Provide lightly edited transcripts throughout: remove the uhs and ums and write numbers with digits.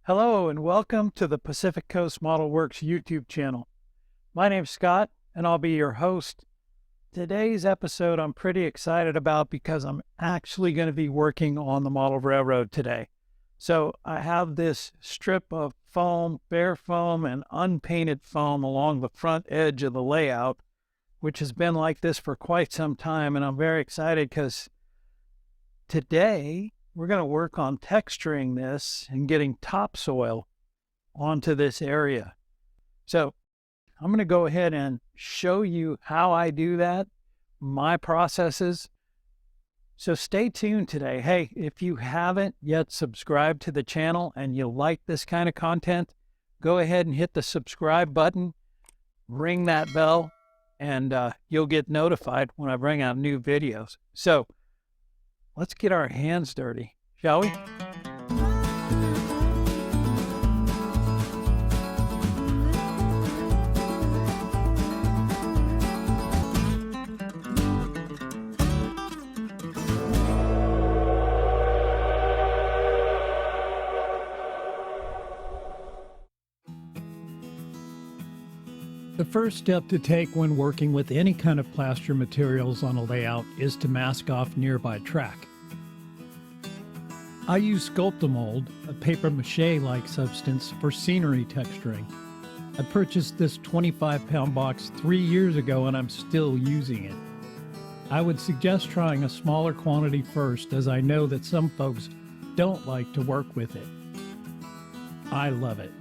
Hello and welcome to the Pacific Coast Model Works YouTube channel. My name's Scott and I'll be your host. Today's episode I'm pretty excited about because I'm actually going to be working on the model railroad today. So I have this strip of foam, bare foam and unpainted foam along the front edge of the layout, which has been like this for quite some time, and I'm very excited because today we're going to work on texturing this and getting topsoil onto this area. So I'm going to go ahead and show you how I do that, my processes. So stay tuned today. Hey, if you haven't yet subscribed to the channel and you like this kind of content, go ahead and hit the subscribe button, ring that bell, and you'll get notified when I bring out new videos. So let's get our hands dirty, shall we? The first step to take when working with any kind of plaster materials on a layout is to mask off nearby track. I use Sculptamold, a paper mache-like substance, for scenery texturing. I purchased this 25-pound box 3 years ago and I'm still using it. I would suggest trying a smaller quantity first, as I know that some folks don't like to work with it. I love it.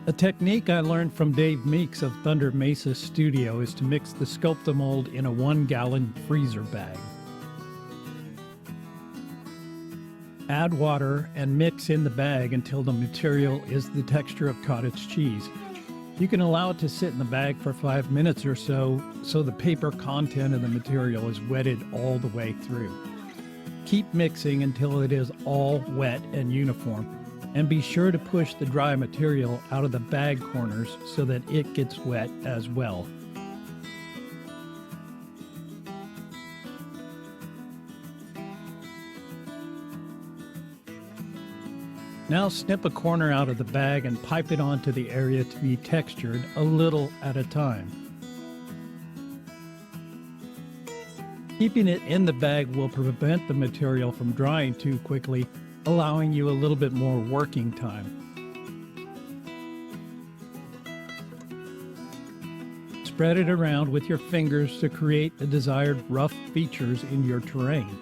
A technique I learned from Dave Meeks of Thunder Mesa Studio is to mix the Sculptamold in a 1-gallon freezer bag. Add water and mix in the bag until the material is the texture of cottage cheese. You can allow it to sit in the bag for 5 minutes or so the paper content of the material is wetted all the way through. Keep mixing until it is all wet and uniform, and be sure to push the dry material out of the bag corners so that it gets wet as well. Now snip a corner out of the bag and pipe it onto the area to be textured a little at a time. Keeping it in the bag will prevent the material from drying too quickly, allowing you a little bit more working time. Spread it around with your fingers to create the desired rough features in your terrain.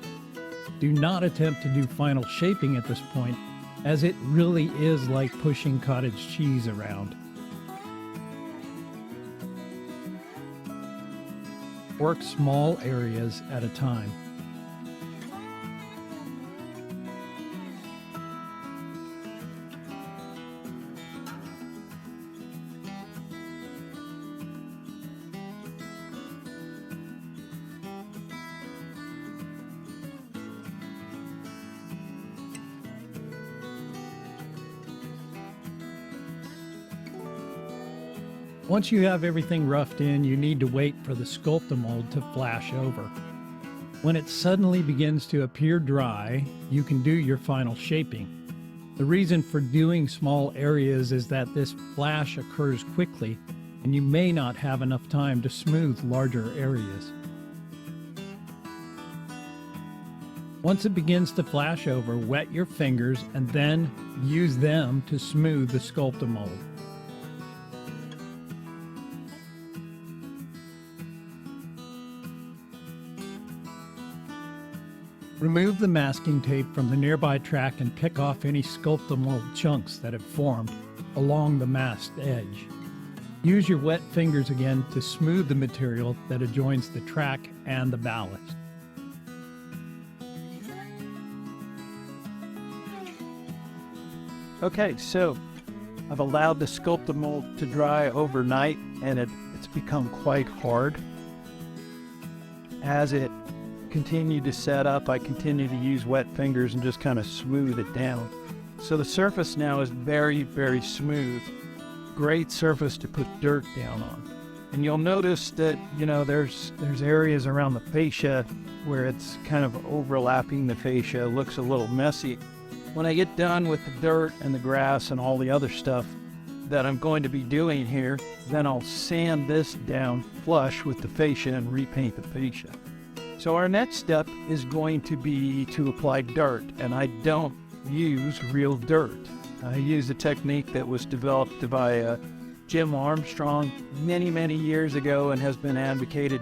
Do not attempt to do final shaping at this point, as it really is like pushing cottage cheese around. Work small areas at a time. Once you have everything roughed in, you need to wait for the Sculptamold to flash over. When it suddenly begins to appear dry, you can do your final shaping. The reason for doing small areas is that this flash occurs quickly, and you may not have enough time to smooth larger areas. Once it begins to flash over, wet your fingers and then use them to smooth the Sculptamold. Remove the masking tape from the nearby track and pick off any Sculptamold chunks that have formed along the masked edge. Use your wet fingers again to smooth the material that adjoins the track and the ballast. Okay, so I've allowed the Sculptamold to dry overnight and it's become quite hard. As it continued to set up, I continue to use wet fingers and just kind of smooth it down. So the surface now is very, very smooth. Great surface to put dirt down on. And you'll notice that, you know, there's areas around the fascia where it's kind of overlapping the fascia, looks a little messy. When I get done with the dirt and the grass and all the other stuff that I'm going to be doing here, then I'll sand this down flush with the fascia and repaint the fascia. So our next step is going to be to apply dirt, and I don't use real dirt. I use a technique that was developed by Jim Armstrong many years ago and has been advocated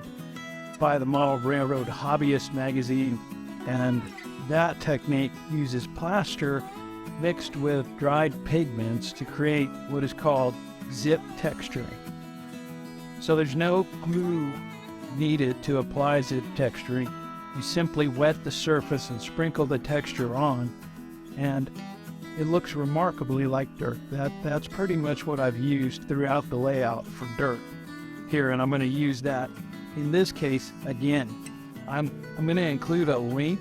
by the Model Railroad Hobbyist magazine. And that technique uses plaster mixed with dried pigments to create what is called zip texturing. So there's no glue needed to apply zip texturing. You simply wet the surface and sprinkle the texture on, and it looks remarkably like dirt. That's pretty much what I've used throughout the layout for dirt here, and I'm going to use that in this case again. I'm going to include a link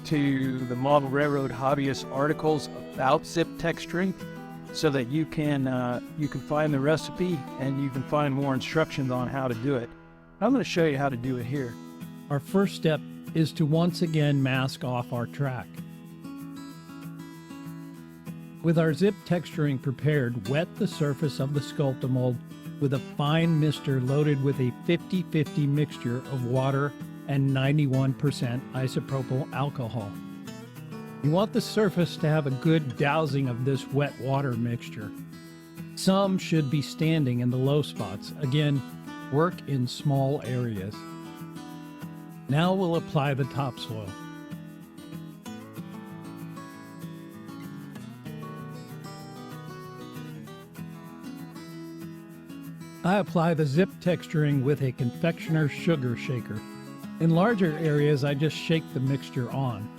to the Model Railroad Hobbyist articles about zip texturing so that you can find the recipe and you can find more instructions on how to do it. I'm going to show you how to do it here. Our first step is to once again mask off our track. With our zip texturing prepared, wet the surface of the Sculptamold with a fine mister loaded with a 50-50 mixture of water and 91% isopropyl alcohol. You want the surface to have a good dousing of this wet water mixture. Some should be standing in the low spots. Again, work in small areas. Now we'll apply the topsoil. I apply the zip texturing with a confectioner's sugar shaker. In larger areas, I just shake the mixture on.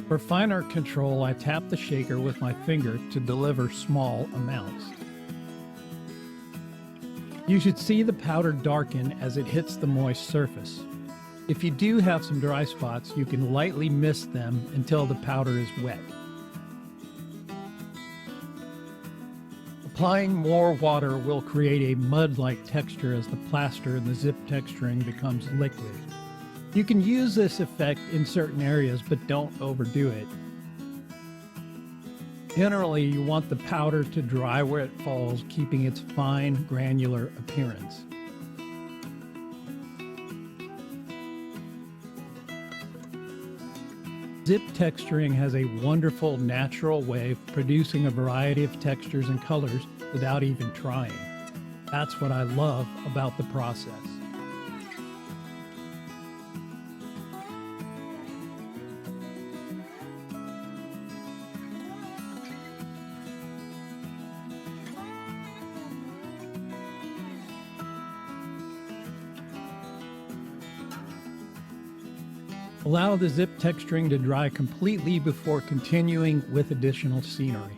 For finer control, I tap the shaker with my finger to deliver small amounts. You should see the powder darken as it hits the moist surface. If you do have some dry spots, you can lightly mist them until the powder is wet. Applying more water will create a mud-like texture as the plaster and the zip texturing becomes liquid. You can use this effect in certain areas, but don't overdo it. Generally, you want the powder to dry where it falls, keeping its fine, granular appearance. Zip texturing has a wonderful, natural way of producing a variety of textures and colors without even trying. That's what I love about the process. Allow the zip texturing to dry completely before continuing with additional scenery.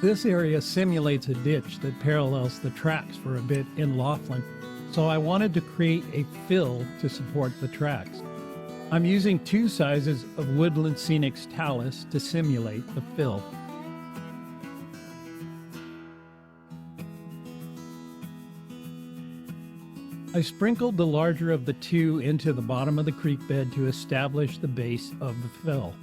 This area simulates a ditch that parallels the tracks for a bit in Laughlin, so I wanted to create a fill to support the tracks. I'm using 2 sizes of Woodland Scenics talus to simulate the fill. I sprinkled the larger of the 2 into the bottom of the creek bed to establish the base of the fill.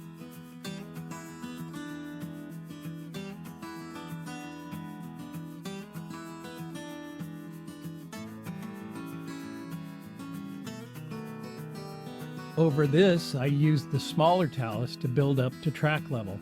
Over this, I used the smaller talus to build up to track level.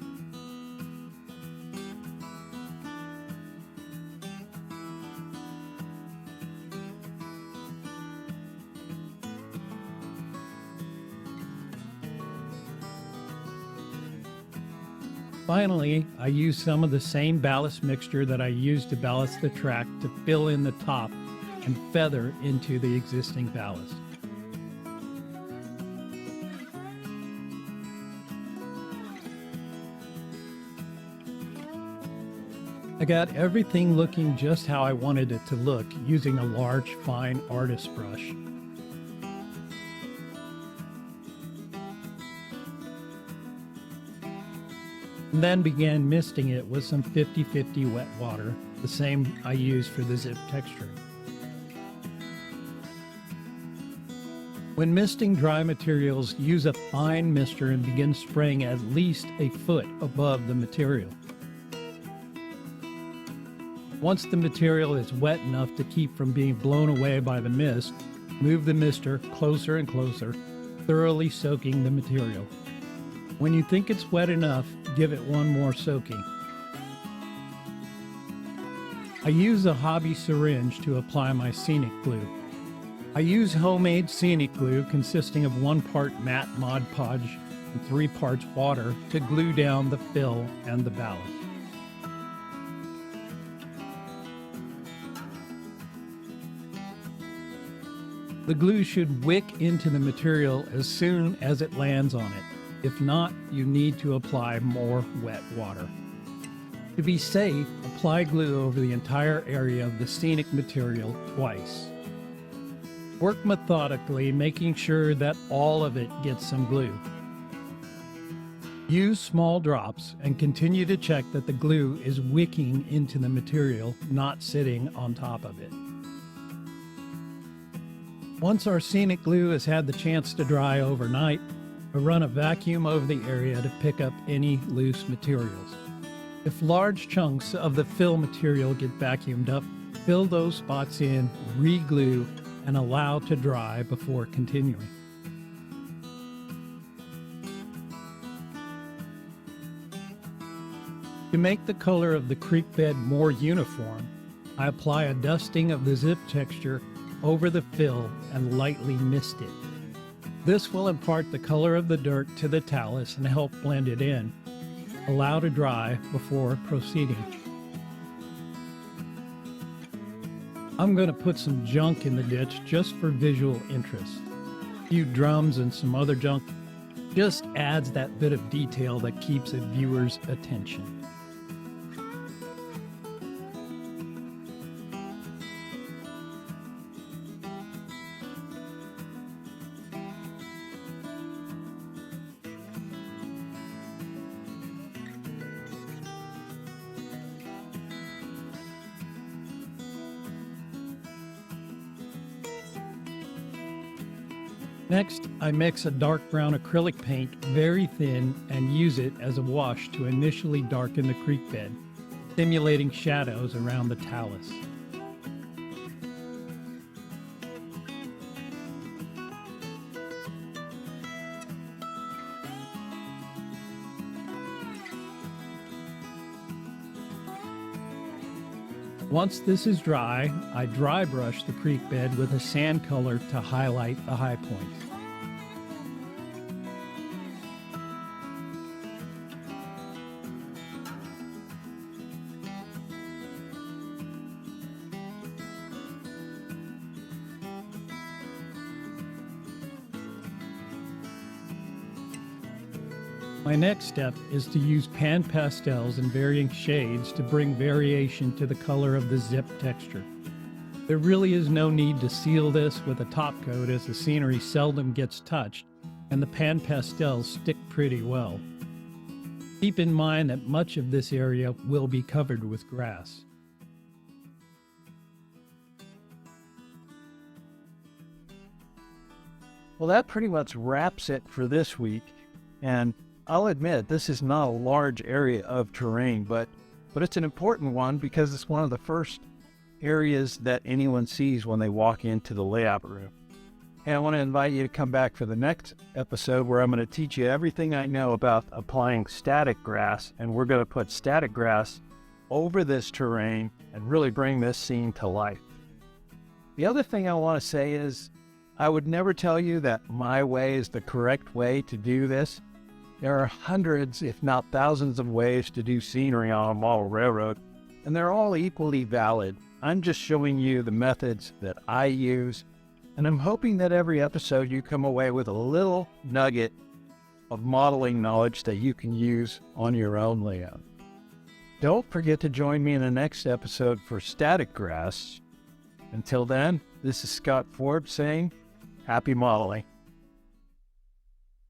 Finally, I used some of the same ballast mixture that I used to ballast the track to fill in the top and feather into the existing ballast. I got everything looking just how I wanted it to look using a large, fine artist brush. And then began misting it with some 50-50 wet water, the same I used for the zip texturing. When misting dry materials, use a fine mister and begin spraying at least a foot above the material. Once the material is wet enough to keep from being blown away by the mist, move the mister closer and closer, thoroughly soaking the material. When you think it's wet enough, give it one more soaking. I use a hobby syringe to apply my Scenic Glue. I use homemade Scenic Glue consisting of 1 part matte Modpodge and 3 parts water to glue down the fill and the ballast. The glue should wick into the material as soon as it lands on it. If not, you need to apply more wet water. To be safe, apply glue over the entire area of the scenic material twice. Work methodically, making sure that all of it gets some glue. Use small drops and continue to check that the glue is wicking into the material, not sitting on top of it. Once our Scenic Glue has had the chance to dry overnight, I run a vacuum over the area to pick up any loose materials. If large chunks of the fill material get vacuumed up, fill those spots in, re-glue, and allow to dry before continuing. To make the color of the creek bed more uniform, I apply a dusting of the zip texture over the fill and lightly mist it. This will impart the color of the dirt to the talus and help blend it in. Allow to dry before proceeding. I'm going to put some junk in the ditch just for visual interest. A few drums and some other junk just adds that bit of detail that keeps a viewer's attention. Next, I mix a dark brown acrylic paint very thin and use it as a wash to initially darken the creek bed, simulating shadows around the talus. Once this is dry, I dry brush the creek bed with a sand color to highlight the high points. My next step is to use pan pastels in varying shades to bring variation to the color of the zip texture. There really is no need to seal this with a top coat as the scenery seldom gets touched and the pan pastels stick pretty well. Keep in mind that much of this area will be covered with grass. Well, that pretty much wraps it for this week. And I'll admit, this is not a large area of terrain, but it's an important one because it's one of the first areas that anyone sees when they walk into the layout room. And I want to invite you to come back for the next episode where I'm going to teach you everything I know about applying static grass, and we're going to put static grass over this terrain and really bring this scene to life. The other thing I want to say is I would never tell you that my way is the correct way to do this. There are hundreds, if not thousands, of ways to do scenery on a model railroad, and they're all equally valid. I'm just showing you the methods that I use, and I'm hoping that every episode you come away with a little nugget of modeling knowledge that you can use on your own layout. Don't forget to join me in the next episode for static grass. Until then, this is Scott Forbes saying, happy modeling.